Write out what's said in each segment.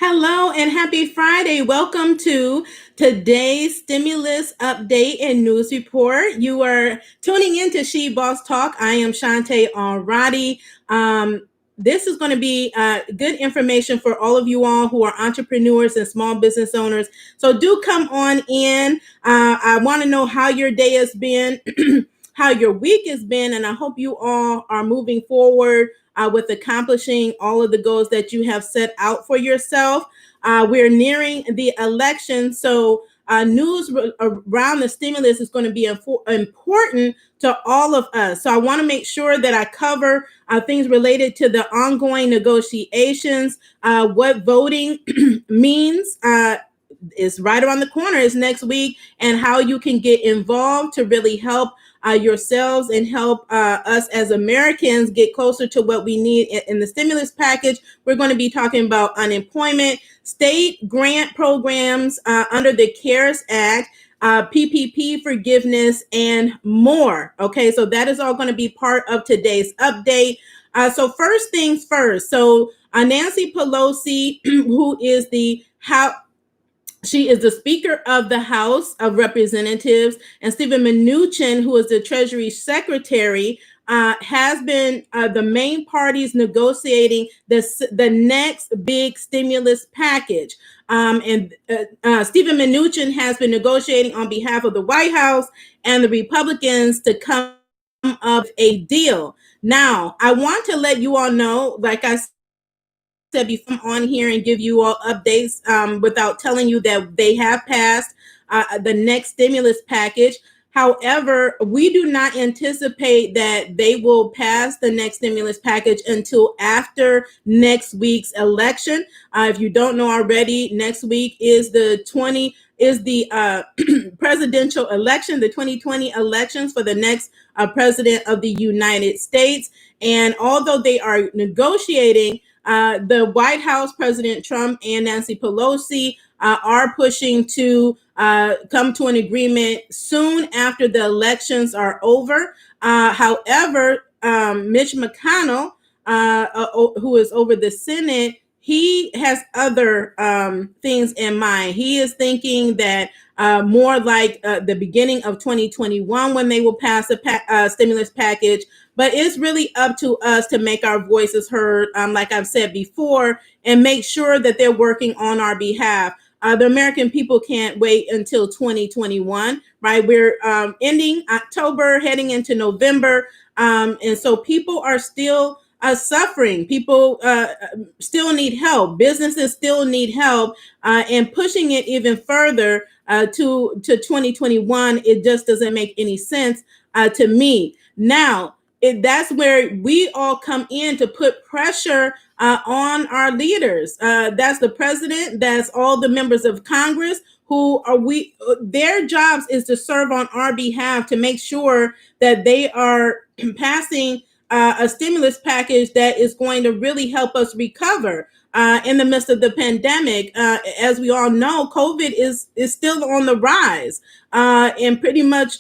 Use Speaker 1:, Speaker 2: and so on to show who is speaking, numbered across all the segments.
Speaker 1: Hello and happy Friday. Welcome to today's stimulus update and news report. You are tuning in to She Boss Talk. I am Shantae Alradi. This is going to be good information for all of you all who are entrepreneurs and small business owners. So do come on in. I want to know how your day has been, how your week has been, and I hope you all are moving forward with accomplishing all of the goals that you have set out for yourself. We're nearing the election, so news around the stimulus is going to be important to all of us. So I want to make sure that I cover things related to the ongoing negotiations, what voting means. Is right around the corner, is next week, and how you can get involved to really help yourselves and help us as Americans get closer to what we need in the stimulus package. We're going to be talking about unemployment, state grant programs under the CARES Act, PPP forgiveness, and more. Okay, so that is all going to be part of today's update. So first things first. So Nanci Pelosi, who is she is the Speaker of the House of Representatives, and Stephen Mnuchin, who is the Treasury Secretary, has been the main parties negotiating the next big stimulus package. And Stephen Mnuchin has been negotiating on behalf of the White House and the Republicans to come up with a deal. Now, I want to let you all know, like I said before, I'm on here and give you all updates without telling you that they have passed the next stimulus package. However, we do not anticipate that they will pass the next stimulus package until after next week's election. If you don't know already, next week is the presidential election, the 2020 elections for the next president of the United States. And although they are negotiating, the White House, President Trump and Nanci Pelosi are pushing to come to an agreement soon after the elections are over. However, Mitch McConnell, who is over the Senate, he has other things in mind. He is thinking that more like the beginning of 2021 when they will pass a stimulus package. But it's really up to us to make our voices heard, like I've said before, and make sure that they're working on our behalf. The American people can't wait until 2021, right? We're ending October, heading into November. And so people are still suffering. People still need help. Businesses still need help. And pushing it even further to 2021, it just doesn't make any sense to me. Now, that's where we all come in to put pressure on our leaders. That's the president. That's all the members of Congress who are their jobs is to serve on our behalf to make sure that they are passing a stimulus package that is going to really help us recover in the midst of the pandemic. As we all know, COVID is still on the rise and pretty much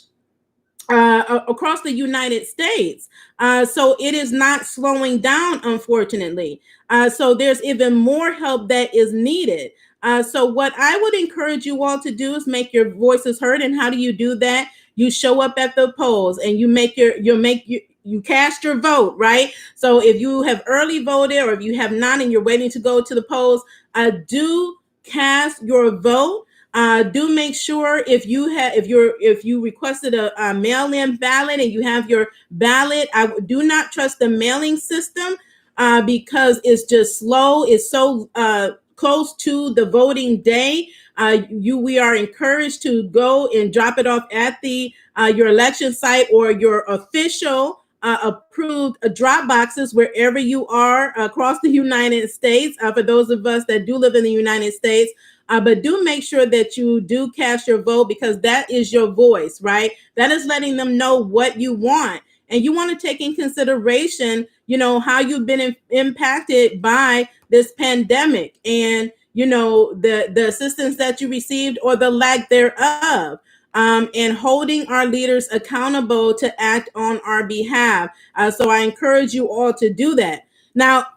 Speaker 1: across the United States. So it is not slowing down, unfortunately. So there's even more help that is needed. So what I would encourage you all to do is make your voices heard. And how do you do that? You show up at the polls and you cast your vote, right? So if you have early voted or if you have not and you're waiting to go to the polls, do cast your vote. Do make sure if you requested a mail-in ballot and you have your ballot, I do not trust the mailing system because it's just slow. It's so close to the voting day. We are encouraged to go and drop it off at your election site or your official approved drop boxes wherever you are across the United States. For those of us that do live in the United States. But do make sure that you do cast your vote because that is your voice, right? That is letting them know what you want. And you want to take in consideration, how you've been impacted by this pandemic and, the assistance that you received or the lack thereof. And holding our leaders accountable to act on our behalf. So I encourage you all to do that. Now,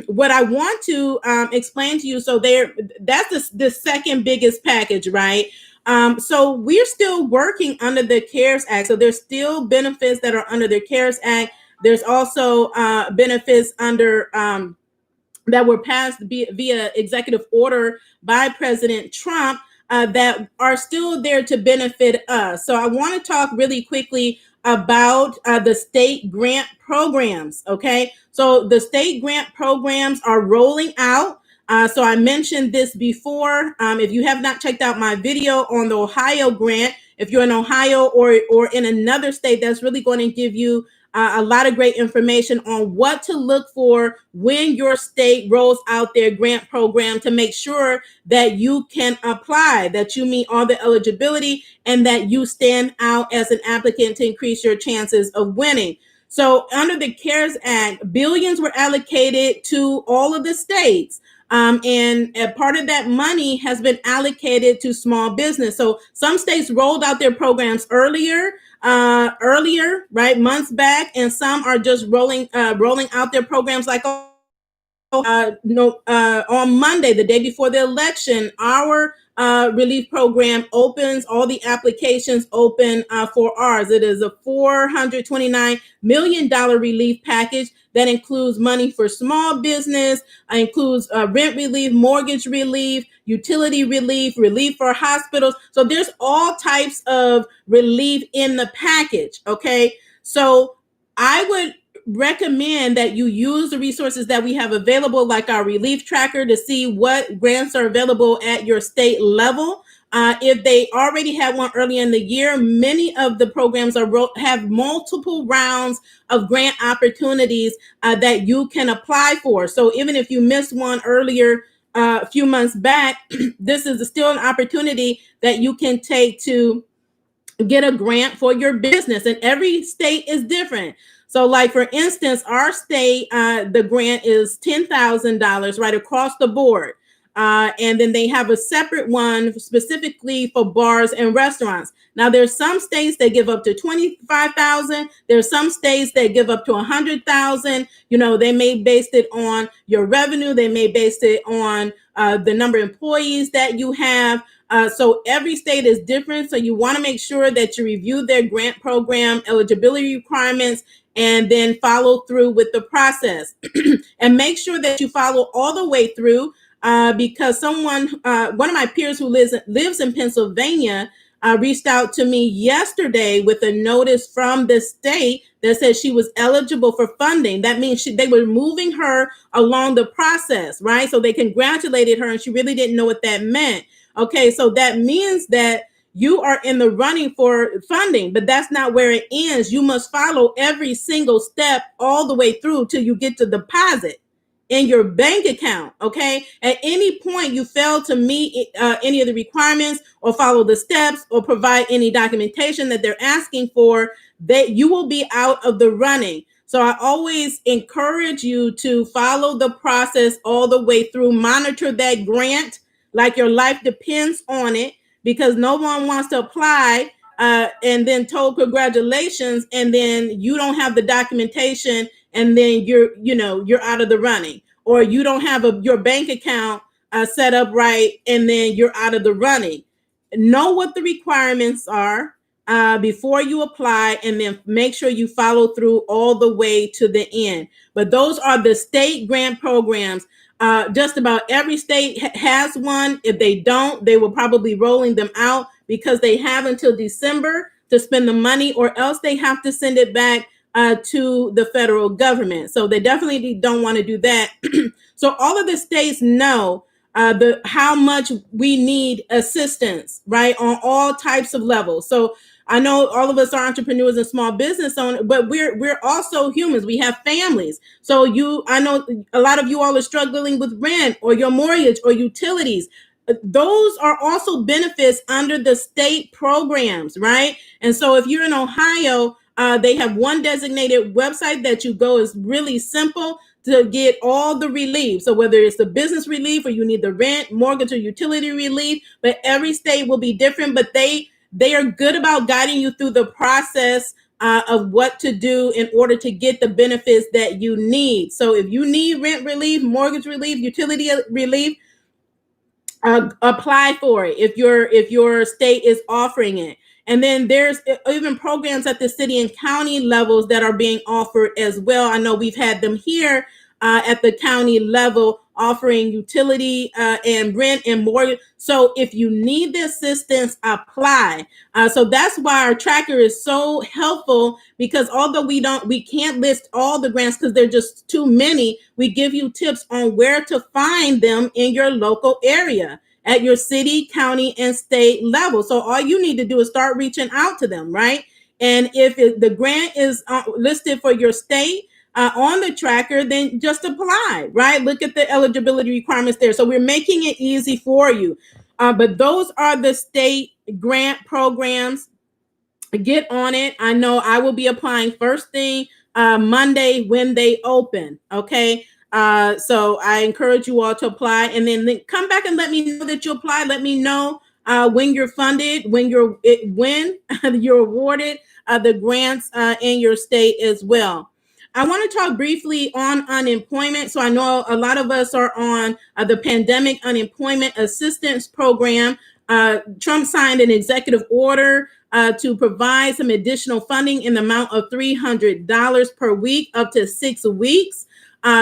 Speaker 1: what I want to explain to you, so that's the second biggest package, right? So we're still working under the CARES Act. So there's still benefits that are under the CARES Act. There's also benefits under that were passed via executive order by President Trump that are still there to benefit us. So I want to talk really quickly about the state grant programs. Okay, so the state grant programs are rolling out. So I mentioned this before. If you have not checked out my video on the Ohio grant, if you're in Ohio or in another state, that's really going to give you a lot of great information on what to look for when your state rolls out their grant program to make sure that you can apply, that you meet all the eligibility, and that you stand out as an applicant to increase your chances of winning. So under the CARES Act, billions were allocated to all of the states. And a part of that money has been allocated to small business. So some states rolled out their programs earlier, right, months back, and some are just rolling out their programs like no, on Monday, the day before the election, our relief program opens. All the applications open for ours. It is a $429 million relief package that includes money for small business, includes rent relief, mortgage relief, utility relief, relief for hospitals. So there's all types of relief in the package. Okay, so I would recommend that you use the resources that we have available, like our relief tracker, to see what grants are available at your state level. If they already had one early in the year, many of the programs have multiple rounds of grant opportunities that you can apply for. So even if you missed one earlier a few months back, this is still an opportunity that you can take to get a grant for your business, and every state is different. So like, for instance, our state, the grant is $10,000 right across the board. And then they have a separate one specifically for bars and restaurants. Now, there's some states that give up to 25,000. There's some states that give up to 100,000. You know, they may base it on your revenue. They may base it on the number of employees that you have. So every state is different. So you want to make sure that you review their grant program eligibility requirements and then follow through with the process. And make sure that you follow all the way through, because one of my peers who lives in Pennsylvania reached out to me yesterday with a notice from the state that said she was eligible for funding. That means they were moving her along the process, right? So they congratulated her, and she really didn't know what that meant. Okay, so that means that you are in the running for funding, but that's not where it ends. You must follow every single step all the way through till you get to deposit in your bank account. Okay, at any point you fail to meet any of the requirements or follow the steps or provide any documentation that they're asking for, that you will be out of the running. So I always encourage you to follow the process all the way through. Monitor that grant like your life depends on it, because no one wants to apply and then told congratulations, and then you don't have the documentation, and then you're out of the running, or you don't have your bank account set up right, and then you're out of the running. Know what the requirements are before you apply, and then make sure you follow through all the way to the end. But those are the state grant programs. Just about every state has one. If they don't, they will probably rolling them out, because they have until December to spend the money, or else they have to send it back to the federal government. So they definitely don't want to do that. So all of the states know how much we need assistance, right, on all types of levels. So I know all of us are entrepreneurs and small business owners, but we're also humans. We have families. So I know a lot of you all are struggling with rent or your mortgage or utilities. Those are also benefits under the state programs, right? And so if you're in Ohio, they have one designated website that you go. Is really simple to get all the relief. So whether it's the business relief or you need the rent, mortgage, or utility relief, but every state will be different, but they are good about guiding you through the process of what to do in order to get the benefits that you need. So if you need rent relief, mortgage relief, utility relief, apply for it if your state is offering it. And then there's even programs at the city and county levels that are being offered as well. I know we've had them here at the county level offering utility and rent and mortgage. So if you need the assistance, apply. So that's why our tracker is so helpful, because although we can't list all the grants because they're just too many, we give you tips on where to find them in your local area at your city, county, and state level. So all you need to do is start reaching out to them, right? And if the grant is listed for your state on the tracker, then just apply, right? Look at the eligibility requirements there. So we're making it easy for you. But those are the state grant programs. Get on it. I know I will be applying first thing Monday when they open. Okay. So I encourage you all to apply, and then come back and let me know that you applied. Let me know when you're funded, when you're awarded the grants in your state as well. I want to talk briefly on unemployment. So I know a lot of us are on the pandemic unemployment assistance program. Trump signed an executive order to provide some additional funding in the amount of $300 per week up to 6 weeks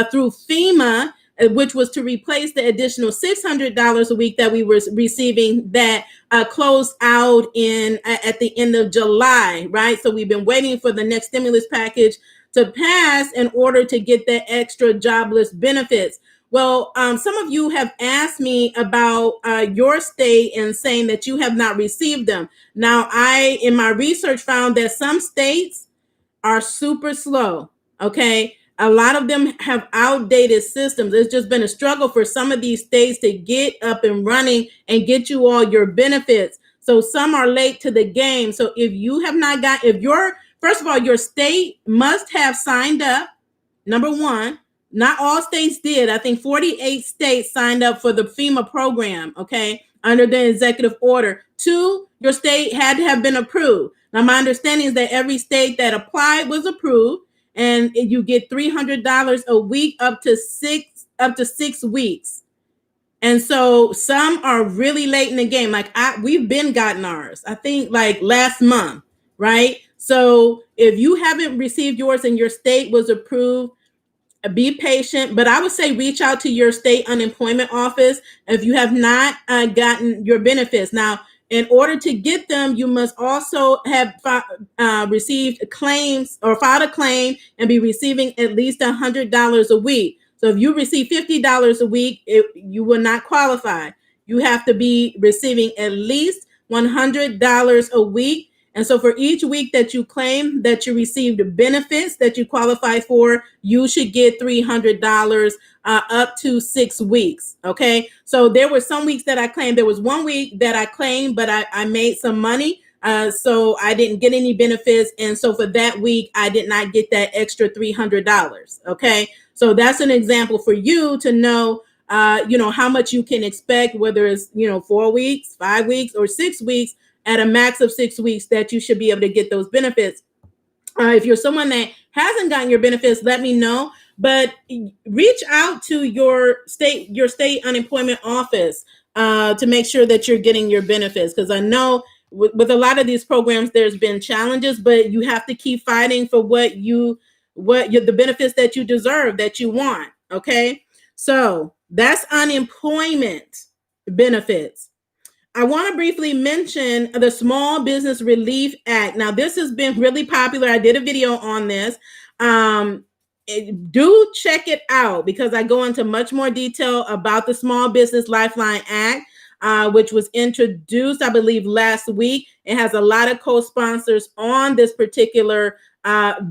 Speaker 1: through FEMA, which was to replace the additional $600 a week that we were receiving that closed out at the end of July, right? So we've been waiting for the next stimulus package to pass in order to get the extra jobless benefits. Well, some of you have asked me about your state and saying that you have not received them. Now, I, in my research, found that some states are super slow, okay? A lot of them have outdated systems. It's just been a struggle for some of these states to get up and running and get you all your benefits. So some are late to the game. So if you have not got, first of all, your state must have signed up, number one. Not all states did. I think 48 states signed up for the FEMA program, okay, under the executive order. 2, your state had to have been approved. Now, my understanding is that every state that applied was approved, and you get $300 a week up to 6 weeks. And so some are really late in the game. Like we've been gotten ours, I think like last month, right? So if you haven't received yours and your state was approved, be patient, but I would say reach out to your state unemployment office if you have not gotten your benefits. Now, in order to get them, you must also have received claims or filed a claim and be receiving at least $100 a week. So if you receive $50 a week, you will not qualify. You have to be receiving at least $100 a week. And so for each week that you claim that you received benefits that you qualify for, you should get $300 up to 6 weeks. Okay. So there were some weeks that I claimed. There was one week that I claimed, but I made some money. So I didn't get any benefits. And so for that week, I did not get that extra $300. Okay. So that's an example for you to know, how much you can expect, whether it's, 4 weeks, 5 weeks, or 6 weeks. At a max of 6 weeks that you should be able to get those benefits. If you're someone that hasn't gotten your benefits, let me know. But reach out to your state unemployment office to make sure that you're getting your benefits. Because I know with a lot of these programs, there's been challenges, but you have to keep fighting for the benefits that you deserve, that you want. Okay, so that's unemployment benefits. I want to briefly mention the Small Business Relief Act. Now, this has been really popular. I did a video on this. Do check it out because I go into much more detail about the Small Business Lifeline Act, which was introduced, I believe, last week. It has a lot of co-sponsors on this particular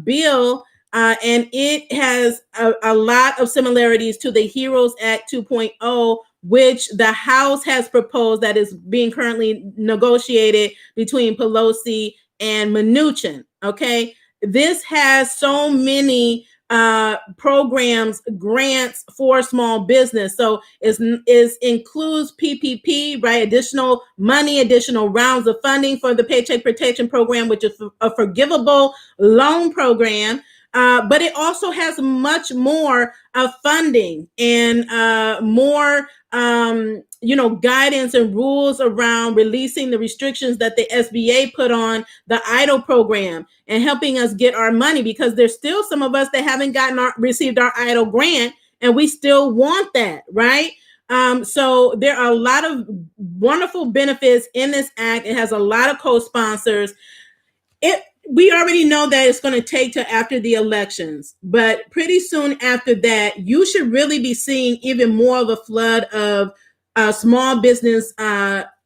Speaker 1: bill. And it has a lot of similarities to the HEROES Act 2.0, which the House has proposed that is being currently negotiated between Pelosi and Mnuchin. Okay, this has so many programs, grants for small business. So it includes PPP, right? Additional money, additional rounds of funding for the Paycheck Protection Program, which is a forgivable loan program. But it also has much more funding and more guidance and rules around releasing the restrictions that the SBA put on the EIDL program and helping us get our money, because there's still some of us that haven't received our EIDL grant, and we still want that, right? So there are a lot of wonderful benefits in this act. It has a lot of co-sponsors. We already know that it's going to take to after the elections, but pretty soon after that, you should really be seeing even more of a flood of small business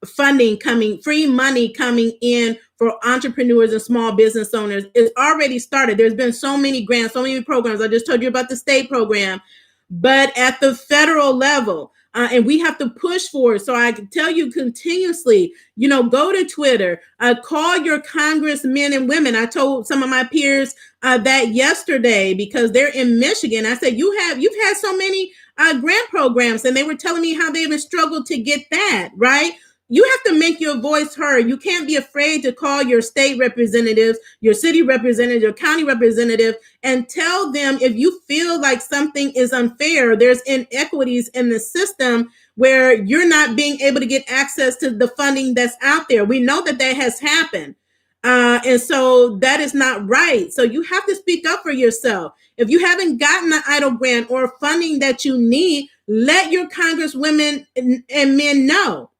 Speaker 1: funding coming, free money coming in for entrepreneurs and small business owners. It's already started. There's been so many grants, so many programs. I just told you about the state program, but at the federal level, and we have to push for it. So I can tell you continuously, go to Twitter, call your congressmen and women. I told some of my peers that yesterday because they're in Michigan. I said, you've had so many grant programs, and they were telling me how they even struggled to get that, right? You have to make your voice heard. You can't be afraid to call your state representatives, your city representative, your county representative, and tell them if you feel like something is unfair, there's inequities in the system where you're not being able to get access to the funding that's out there. We know that has happened. And so that is not right. So you have to speak up for yourself. If you haven't gotten the EIDL grant or funding that you need, let your congresswomen and men know.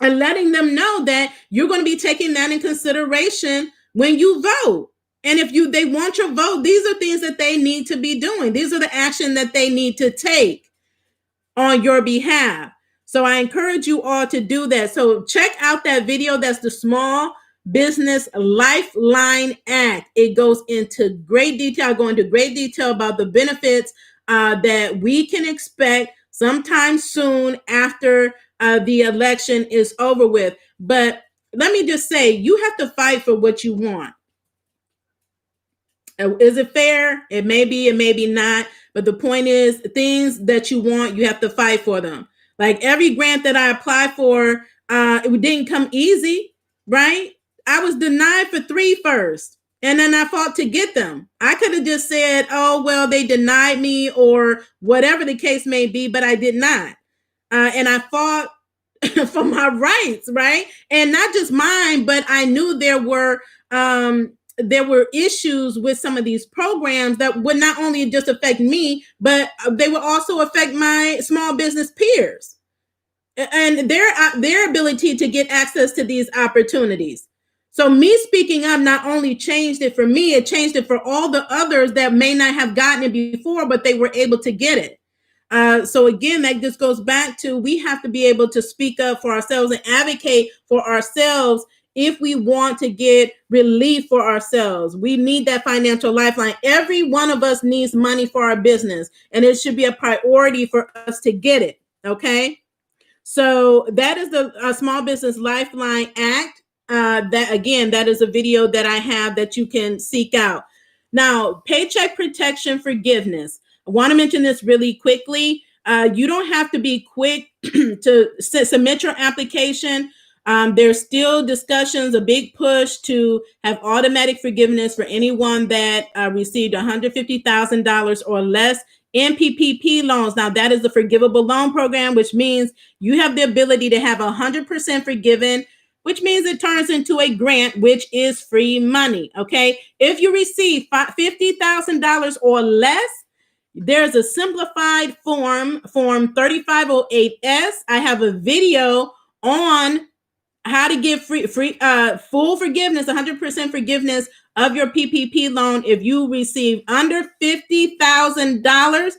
Speaker 1: And letting them know that you're going to be taking that in consideration when you vote. And if they want your vote, these are things that they need to be doing. These are the action that they need to take on your behalf. So I encourage you all to do that. So check out that video. That's the Small Business Lifeline Act. It goes into great detail. I go into great detail about the benefits that we can expect sometime soon after the election is over with. But let me just say, you have to fight for what you want. Is it fair? It may be, it may be not. But the point is, things that you want, you have to fight for them. Like every grant that I applied for, it didn't come easy, right? I was denied for 3 first, and then I fought to get them. I could have just said, oh, well, they denied me or whatever the case may be, but I did not. And I fought for my rights, right? And not just mine, but I knew there were issues with some of these programs that would not only just affect me, but they would also affect my small business peers and their ability to get access to these opportunities. So me speaking up not only changed it for me, it changed it for all the others that may not have gotten it before, but they were able to get it. So again, that just goes back to, we have to be able to speak up for ourselves and advocate for ourselves if we want to get relief for ourselves. We need that financial lifeline. Every one of us needs money for our business, and it should be a priority for us to get it. Okay. So that is the Small Business Lifeline Act. That is a video that I have that you can seek out. Now, paycheck protection forgiveness. I want to mention this really quickly. You don't have to be quick to submit your application. There's still discussions, a big push to have automatic forgiveness for anyone that received $150,000 or less in PPP loans. Now, that is the forgivable loan program, which means you have the ability to have 100% forgiven, which means it turns into a grant, which is free money. Okay. If you receive $50,000 or less, there's a simplified form 3508S. I have a video on how to get full forgiveness, 100% forgiveness of your PPP loan if you receive under $50,000.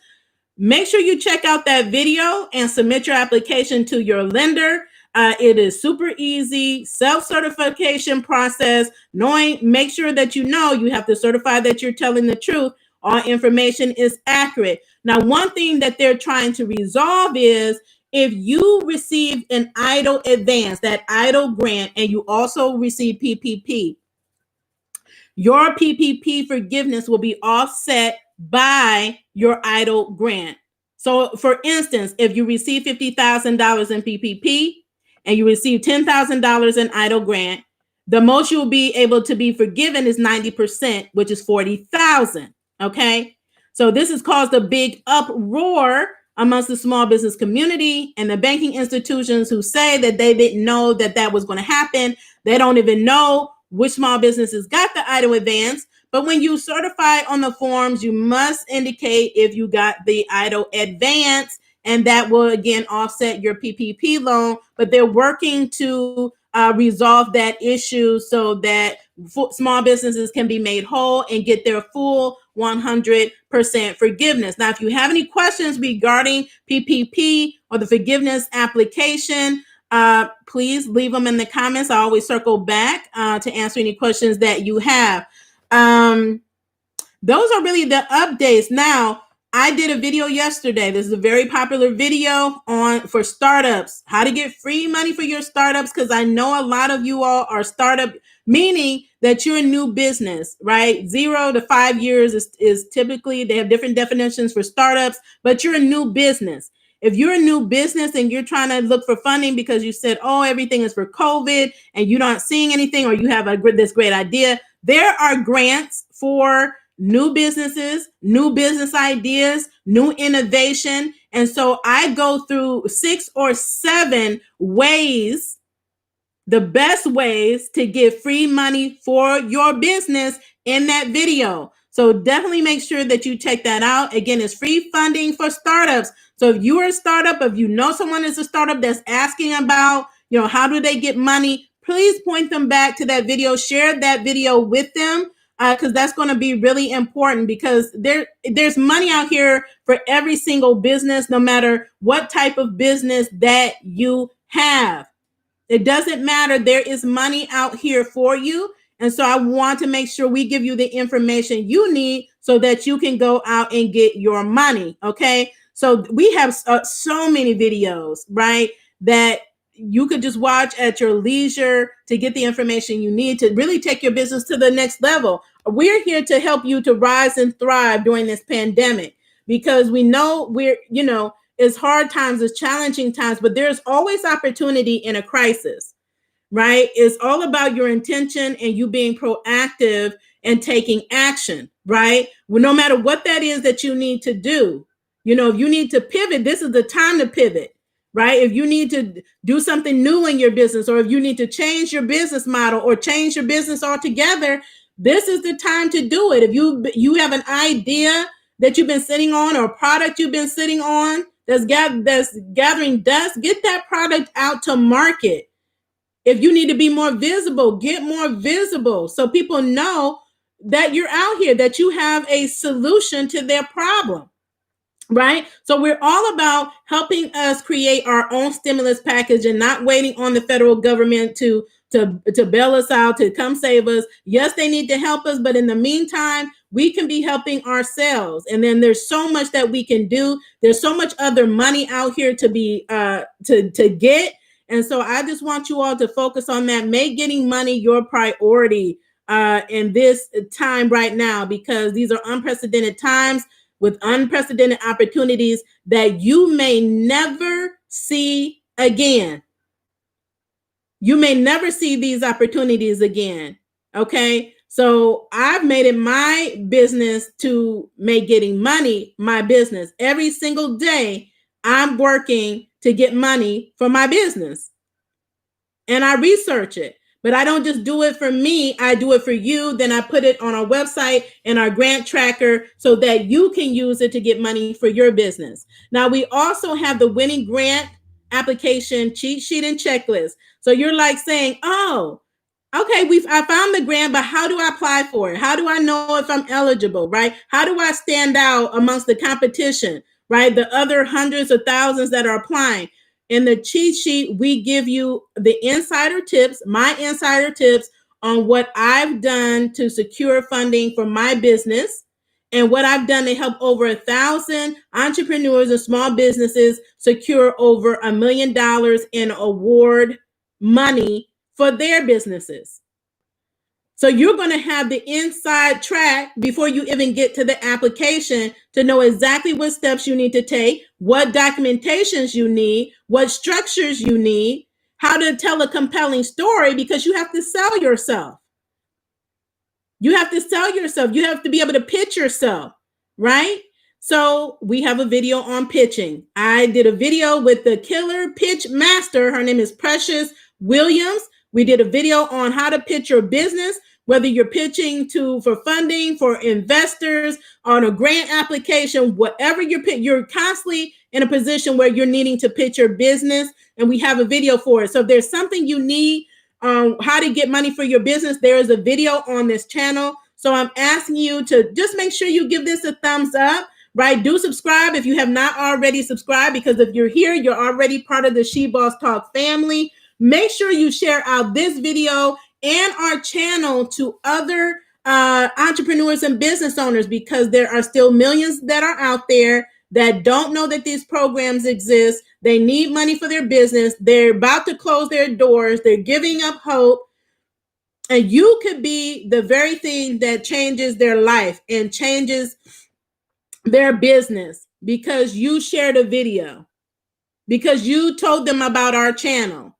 Speaker 1: Make sure you check out that video and submit your application to your lender. It is super easy, self-certification process. Make sure that you have to certify that you're telling the truth. All information is accurate. Now, one thing that they're trying to resolve is, if you receive an EIDL advance, that EIDL grant, and you also receive PPP, your PPP forgiveness will be offset by your EIDL grant. So for instance, if you receive $50,000 in PPP and you receive $10,000 in EIDL grant, the most you'll be able to be forgiven is 90%, which is 40,000. Okay. So this has caused a big uproar amongst the small business community and the banking institutions who say that they didn't know that that was going to happen. They don't even know which small businesses got the EIDL advance. But when you certify on the forms, you must indicate if you got the EIDL advance, and that will again offset your PPP loan. But they're working to resolve that issue so that small businesses can be made whole and get their full 100% forgiveness. Now, if you have any questions regarding PPP or the forgiveness application, please leave them in the comments. I always circle back to answer any questions that you have. Those are really the updates. Now, I did a video yesterday. This is a very popular video for startups, how to get free money for your startups, because I know a lot of you all are startup, meaning that you're a new business, right? 0 to 5 years is typically, they have different definitions for startups, but you're a new business. If you're a new business and you're trying to look for funding because you said, oh, everything is for COVID and you're not seeing anything, or you have this great idea, there are grants for new businesses, new business ideas, new innovation. And so I go through 6 or 7 ways, the best ways to get free money for your business in that video. So definitely make sure that you check that out. Again, it's free funding for startups. So if you're a startup, if you know someone is a startup that's asking about, how do they get money, please point them back to that video, share that video with them. Because that's going to be really important, because there's money out here for every single business, no matter what type of business that you have. It doesn't matter. There is money out here for you. And so I want to make sure we give you the information you need so that you can go out and get your money. Okay. So we have so many videos, right, that you could just watch at your leisure to get the information you need to really take your business to the next level. We're here to help you to rise and thrive during this pandemic, because we know it's hard times, it's challenging times, but there's always opportunity in a crisis, right? It's all about your intention and you being proactive and taking action, right? Well, no matter what that is that you need to do, if you need to pivot, this is the time to pivot, right? If you need to do something new in your business, or if you need to change your business model or change your business altogether, this is the time to do it. If you have an idea that you've been sitting on, or a product you've been sitting on that's gathering dust, get that product out to market. If you need to be more visible, get more visible so people know that you're out here, that you have a solution to their problem. Right? So we're all about helping us create our own stimulus package and not waiting on the federal government to bail us out, to come save us. Yes, they need to help us, but in the meantime, we can be helping ourselves. And then there's so much that we can do. There's so much other money out here to be to get. And so I just want you all to focus on that. Make getting money your priority in this time right now, because these are unprecedented times with unprecedented opportunities that you may never see again. You may never see these opportunities again. Okay. So I've made it my business to make getting money my business. Every single day, I'm working to get money for my business. And I research it. But I don't just do it for me. I do it for you. Then I put it on our website and our grant tracker so that you can use it to get money for your business. Now, we also have the winning grant application cheat sheet and checklist. So you're like saying, oh, okay, I found the grant, but how do I apply for it? How do I know if I'm eligible, right? How do I stand out amongst the competition, right? The other hundreds of thousands that are applying. In the cheat sheet, we give you the insider tips, my insider tips on what I've done to secure funding for my business and what I've done to help over 1,000 entrepreneurs and small businesses secure over $1 million in award money for their businesses. So you're going to have the inside track before you even get to the application to know exactly what steps you need to take, what documentations you need, what structures you need, how to tell a compelling story, because you have to sell yourself. You have to sell yourself. You have to be able to pitch yourself, right? So we have a video on pitching. I did a video with the killer pitch master. Her name is Precious Williams. We did a video on how to pitch your business, whether you're pitching for funding, for investors, on a grant application, whatever you're constantly in a position where you're needing to pitch your business, and we have a video for it. So if there's something you need, how to get money for your business, there is a video on this channel. So I'm asking you to just make sure you give this a thumbs up, right? Do subscribe if you have not already subscribed, because if you're here, you're already part of the She Boss Talk family. Make sure you share out this video and our channel to other entrepreneurs and business owners, because there are still millions that are out there that don't know that these programs exist. They need money for their business. They're about to close their doors. They're giving up hope. And you could be the very thing that changes their life and changes their business, because you shared a video, because you told them about our channel,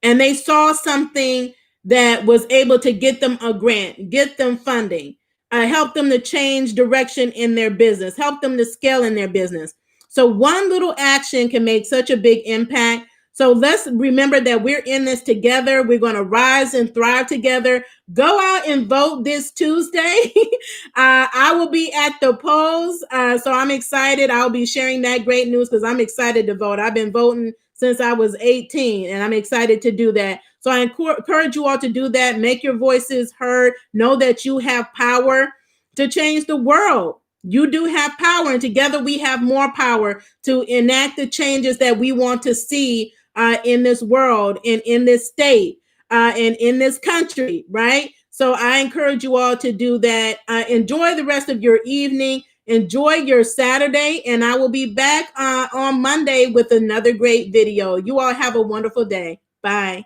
Speaker 1: and they saw something that was able to get them a grant, get them funding, help them to change direction in their business, help them to scale in their business. So one little action can make such a big impact. So let's remember that we're in this together. We're going to rise and thrive together. Go out and vote this Tuesday. I will be at the polls. So I'm excited. I'll be sharing that great news because I'm excited to vote. I've been voting since I was 18, and I'm excited to do that. So I encourage you all to do that. Make your voices heard. Know that you have power to change the world. You do have power, and together we have more power to enact the changes that we want to see in this world and in this state and in this country, right? So I encourage you all to do that. Enjoy the rest of your evening. Enjoy your Saturday, and I will be back on Monday with another great video. You all have a wonderful day. Bye.